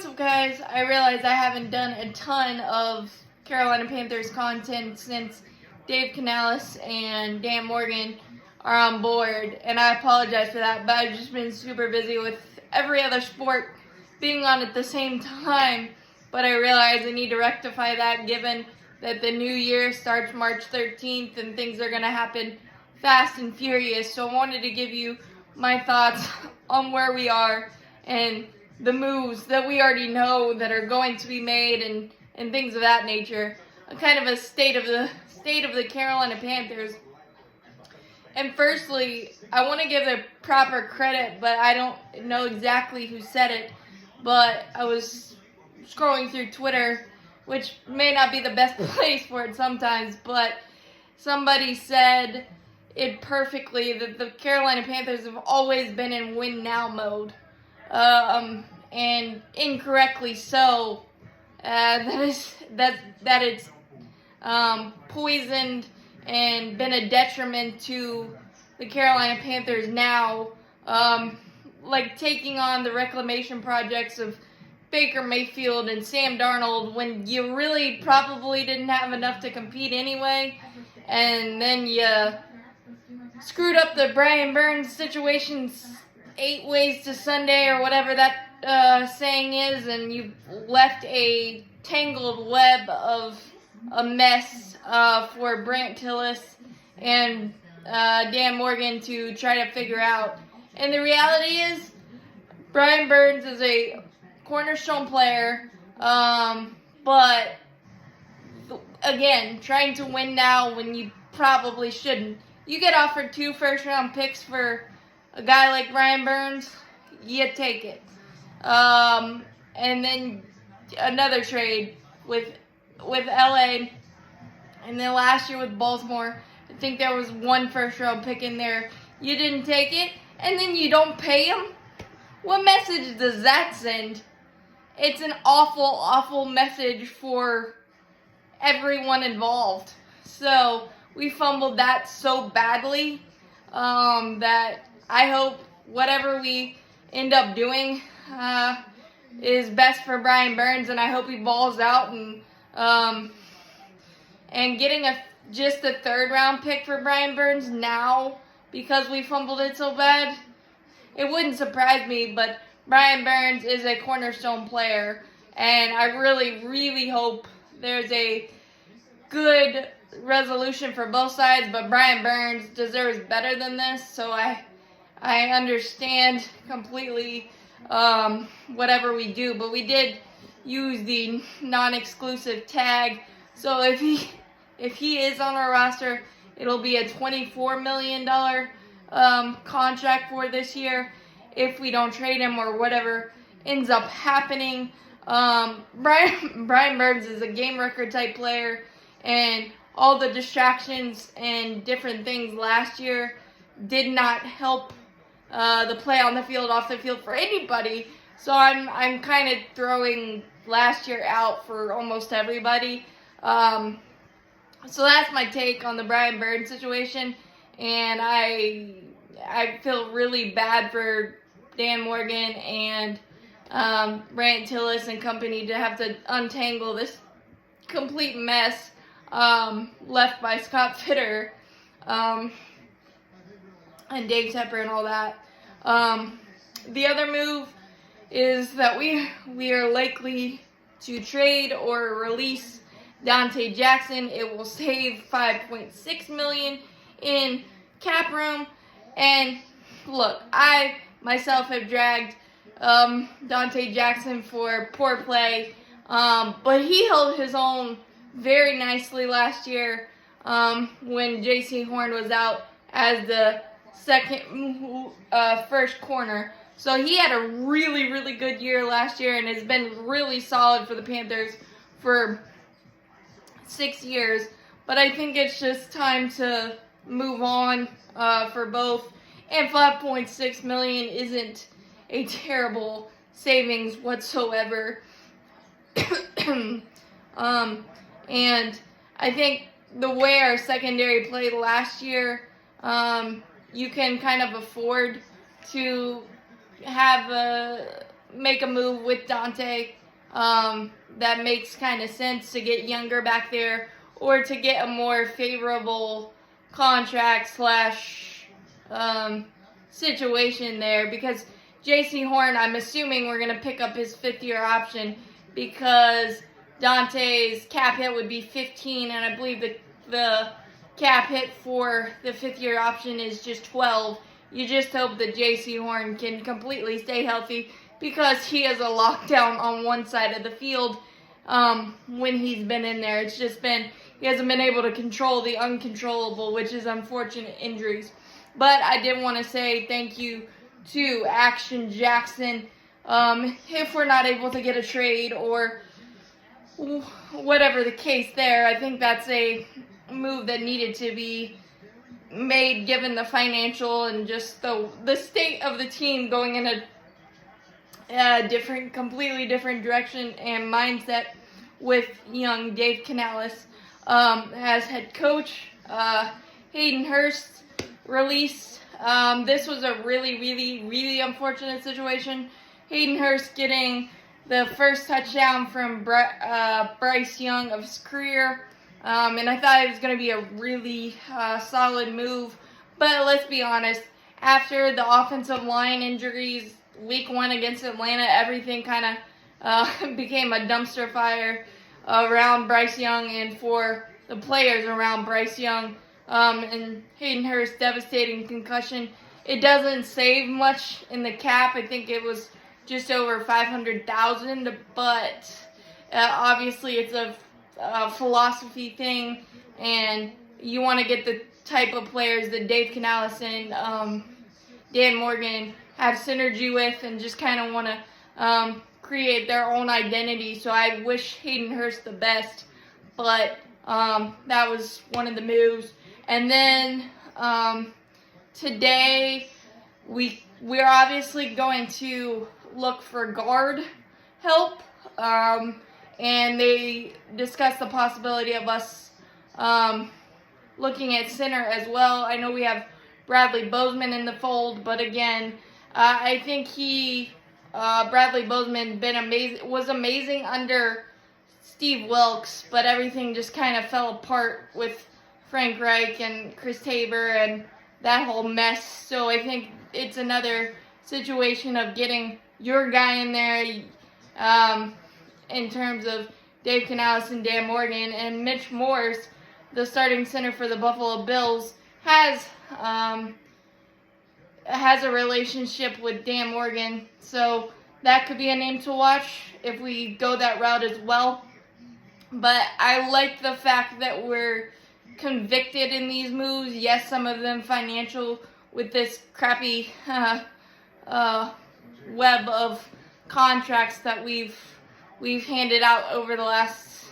what's up, guys? I realize I haven't done a ton of Carolina Panthers content since Dave Canales and Dan Morgan are on board, and I apologize for that, but I've just been super busy with every other sport being on at the same time. But I realize I need to rectify that, given that the new year starts March 13th and things are going to happen fast and furious. So I wanted to give you my thoughts on where we are and the moves that we already know that are going to be made and things of that nature. A kind of a state of the Carolina Panthers. And firstly, I want to give the proper credit, but I don't know exactly who said it. But I was scrolling through Twitter, which may not be the best place for it sometimes, but somebody said it perfectly that the Carolina Panthers have always been in win now mode. And incorrectly so. That it's poisoned and been a detriment to the Carolina Panthers now, like taking on the reclamation projects of Baker Mayfield and Sam Darnold when you really probably didn't have enough to compete anyway, and then you screwed up the Brian Burns situation 8 ways to Sunday or whatever that saying is, and you left a tangled web of a mess for Brant Tillis and Dan Morgan to try to figure out. And the reality is, Brian Burns is a cornerstone player, but again, trying to win now when you probably shouldn't. You get offered 2 first-round picks for a guy like Brian Burns, you take it. And then another trade with LA, and then last year with Baltimore, I think there was 1 first-round pick in there. You didn't take it, and then you don't pay him? What message does that send? It's an awful, awful message for everyone involved. So we fumbled that so badly that I hope whatever we end up doing is best for Brian Burns, and I hope he balls out and getting just a 3rd-round pick for Brian Burns now because we fumbled it so bad. It wouldn't surprise me, but Brian Burns is a cornerstone player, and I really, really hope there's a good resolution for both sides, but Brian Burns deserves better than this, so I understand completely whatever we do, but we did use the non-exclusive tag, so if he is on our roster, it'll be a $24 million contract for this year if we don't trade him or whatever ends up happening. Brian Burns is a game record type player, and all the distractions and different things last year did not help the play on the field, off the field for anybody. So I'm kind of throwing last year out for almost everybody. So that's my take on the Brian Burns situation, and I feel really bad for Dan Morgan and Brant Tillis and company to have to untangle this complete mess left by Scott Fitter and Dave Tepper and all that. The other move is that we are likely to trade or release Dante Jackson. It will save $5.6 million in cap room. And look, I myself have dragged Dante Jackson for poor play, but he held his own very nicely last year when J.C. Horn was out as the first corner. So he had a really, really good year last year and has been really solid for the Panthers for 6 years. But I think it's just time to move on for both. And $5.6 million isn't a terrible savings whatsoever. And I think the way our secondary played last year, you can kind of afford to have make a move with Dante that makes kind of sense to get Younger back there, or to get a more favorable contract slash situation there, because J.C. Horn, I'm assuming we're going to pick up his 5th-year option, because Dante's cap hit would be 15, and I believe the cap hit for the 5th-year option is just 12. You just hope that J.C. Horn can completely stay healthy, because he has a lockdown on one side of the field when he's been in there. It's just been, he hasn't been able to control the uncontrollable, which is unfortunate injuries. But I did want to say thank you to Action Jackson. If we're not able to get a trade or whatever the case there, I think that's a move that needed to be made given the financial and just the state of the team going in a completely different direction and mindset with young Dave Canales as head coach. Hayden Hurst released. This was a really, really, really unfortunate situation. Hayden Hurst getting the first touchdown from Bryce Young of his career. And I thought it was going to be a really solid move. But let's be honest, after the offensive line injuries, week 1 against Atlanta, everything kind of became a dumpster fire around Bryce Young and for the players around Bryce Young. And Hayden Hurst, devastating concussion. It doesn't save much in the cap. I think it was just over $500,000, but obviously it's a philosophy thing, and you want to get the type of players that Dave Canales and Dan Morgan have synergy with, and just kind of want to create their own identity. So I wish Hayden Hurst the best, but that was one of the moves. And then today we're obviously going to look for guard help, and they discussed the possibility of us looking at center as well. I know we have Bradley Bozeman in the fold, but again, I think Bradley Bozeman was amazing under Steve Wilkes, but everything just kind of fell apart with Frank Reich and Chris Tabor and that whole mess. So I think it's another situation of getting your guy in there in terms of Dave Canales and Dan Morgan. And Mitch Morse, the starting center for the Buffalo Bills, has a relationship with Dan Morgan, so that could be a name to watch if we go that route as well. But I like the fact that we're convicted in these moves. Yes, some of them financial with this crappy web of contracts that we've handed out over the last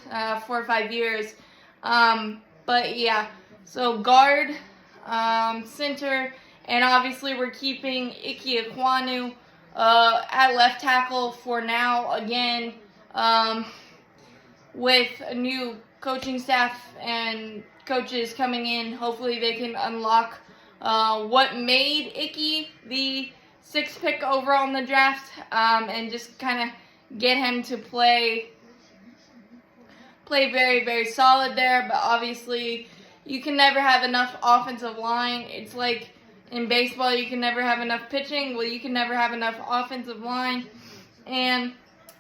4 or 5 years. But yeah, so guard, center, and obviously we're keeping Ike Ekwonu at left tackle for now. Again, with a new coaching staff and coaches coming in, hopefully they can unlock what made Ike the 6th pick overall in the draft, and just kind of get him to play very, very solid there. But obviously you can never have enough offensive line. It's like in baseball, you can never have enough pitching. Well, you can never have enough offensive line. And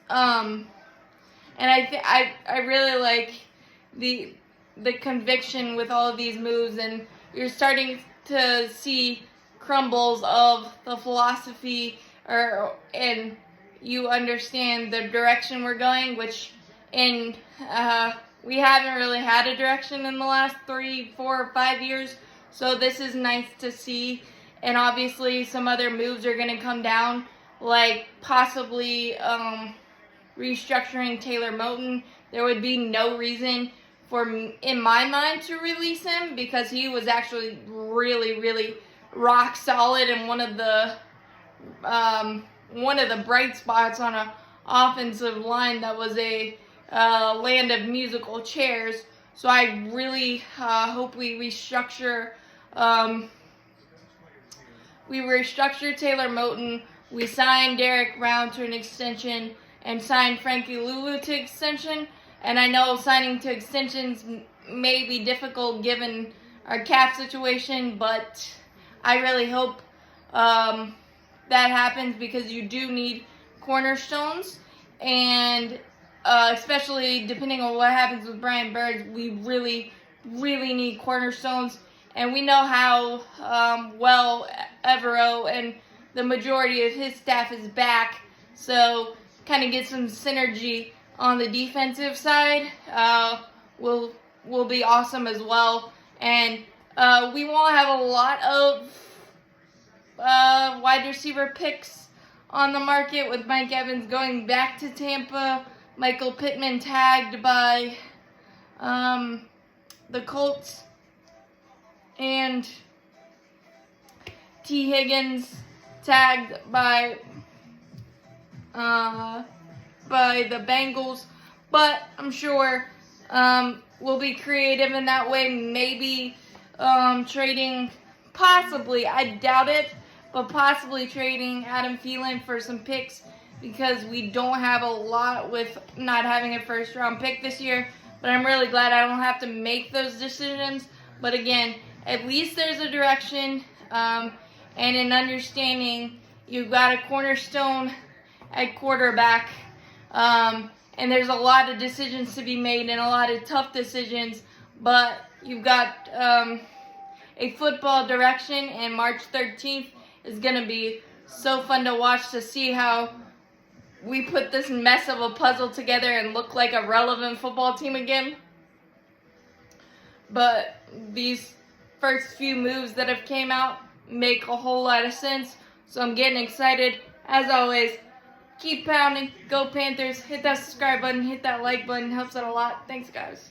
I really like the conviction with all of these moves, and you're starting to see crumbles of the philosophy, and you understand the direction we're going, which we haven't really had a direction in the last 3, 4, 5 years. So this is nice to see. And obviously some other moves are going to come down, like possibly restructuring Taylor Moton. There would be no reason in my mind, to release him, because he was actually really, really rock solid and one of the bright spots on an offensive line that was a land of musical chairs. So I really hope we restructure Taylor Moton, we signed Derek Brown to an extension and signed Frankie Lulu to extension. And I know signing to extensions may be difficult given our cap situation, but I really hope that happens because you do need cornerstones. And especially depending on what happens with Brian Burns, we really, really need cornerstones. And we know how well Evero and the majority of his staff is back. So kind of get some synergy on the defensive side will be awesome as well. And we won't have a lot of wide receiver picks on the market with Mike Evans going back to Tampa, Michael Pittman tagged by the Colts, and T. Higgins tagged by the Bengals. But I'm sure we'll be creative in that way. Maybe trading, possibly, I doubt it, but possibly trading Adam Thielen for some picks because we don't have a lot with not having a first-round pick this year. But I'm really glad I don't have to make those decisions. But again, at least there's a direction and an understanding. You've got a cornerstone at quarterback. And there's a lot of decisions to be made and a lot of tough decisions. But you've got a football direction, and March 13th is going to be so fun to watch to see how we put this mess of a puzzle together and look like a relevant football team again. But these first few moves that have came out make a whole lot of sense. So I'm getting excited. As always, keep pounding. Go Panthers. Hit that subscribe button. Hit that like button. Helps out a lot. Thanks, guys.